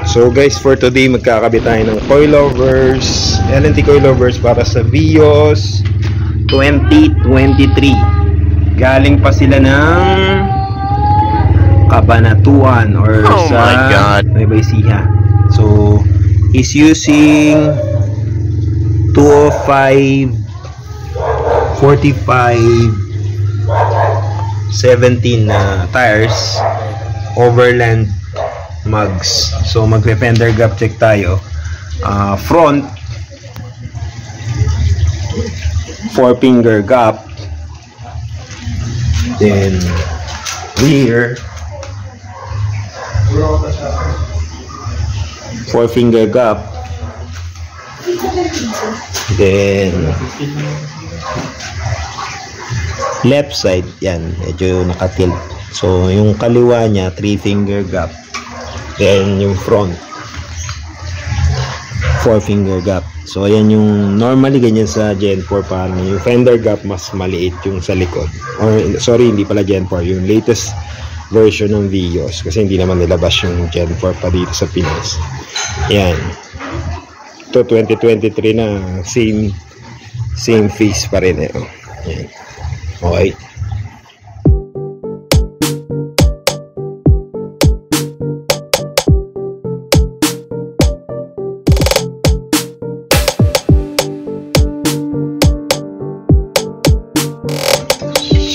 So guys, for today magkakabit tayo ng coilovers, L&T coilovers para sa Vios 2023. Galing pa sila ng Cabanatuan or sa Nueva Ecija. So he's using 205 45 17 na tires, overland mugs. So magpe-fender gap check tayo. Front 4-finger gap, then rear 4-finger gap, then left side yan medyo nakatilt. So yung kaliwa niya 3-finger gap, then yung front 4-finger gap. So ayan yung normally ganyan sa Gen 4, paano yung fender gap mas maliit yung sa likod, or sorry, hindi pala Gen 4, yung latest version ng Vios, kasi hindi naman nilabas yung Gen 4 pa dito sa Pinas. Yan, ito 2023 na, same face pa rin eh. Yan. Okay.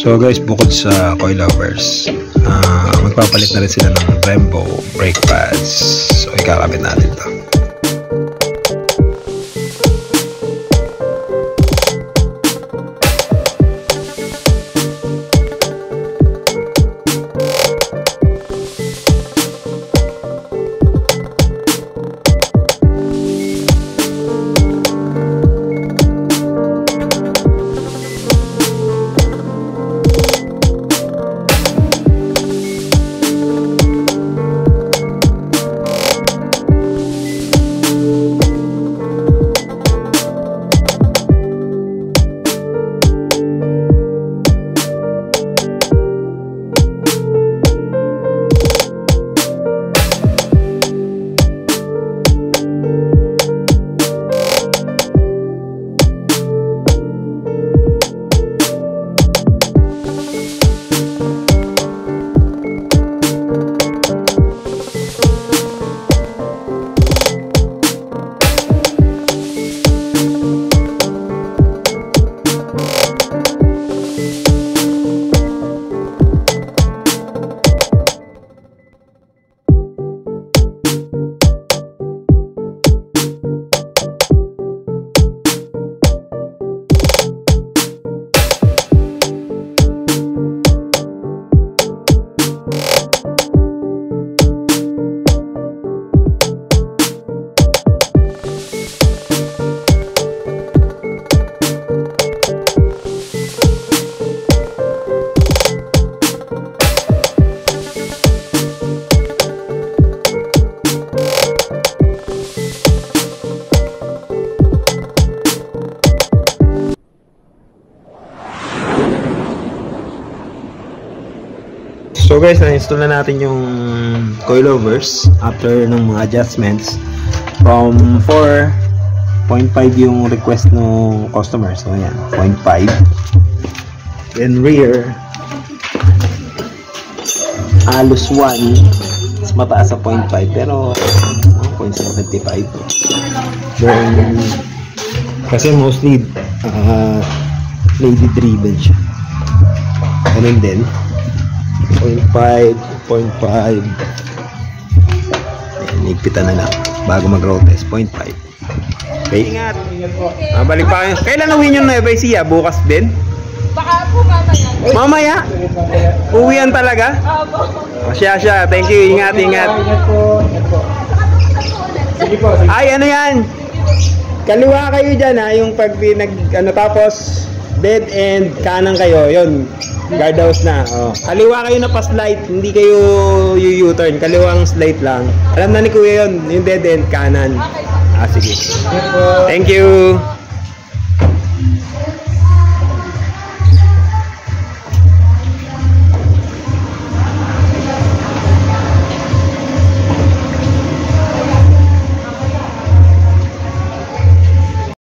So guys, bukod sa coilovers, magpapalit na rin sila ng Brembo brake pads. So ikakabit natin ito. So guys, na-install na natin yung coilovers after ng mga adjustments. From 4.5 yung request ng customer. So ayan, 0.5. Then rear, halos 1. Mas mataas sa 0.5 pero 0.75. Then, kasi mostly lady driven siya. Ganun din. 0.5. Nigpitan na lang bago mag-road test. 0.5. Okay? Ingat po. Balik pa kayo. Kailan uwi nyo na Nueva Ecija? Bukas din? Baka po mamaya. Uwian talaga? Opo. Siya. Thank you. Ingat. Ingat po. Sige po. Ay, ano yan? Kaliwa kayo dyan ha. Yung pag tapos dead end, kanan kayo. Yun. Guardhouse na. Kaliwa kayo na pa-slide, hindi kayo U-turn. Kaliwang slide lang. Alam na ni Kuya yun, yung dead end, kanan. Sige. Thank you.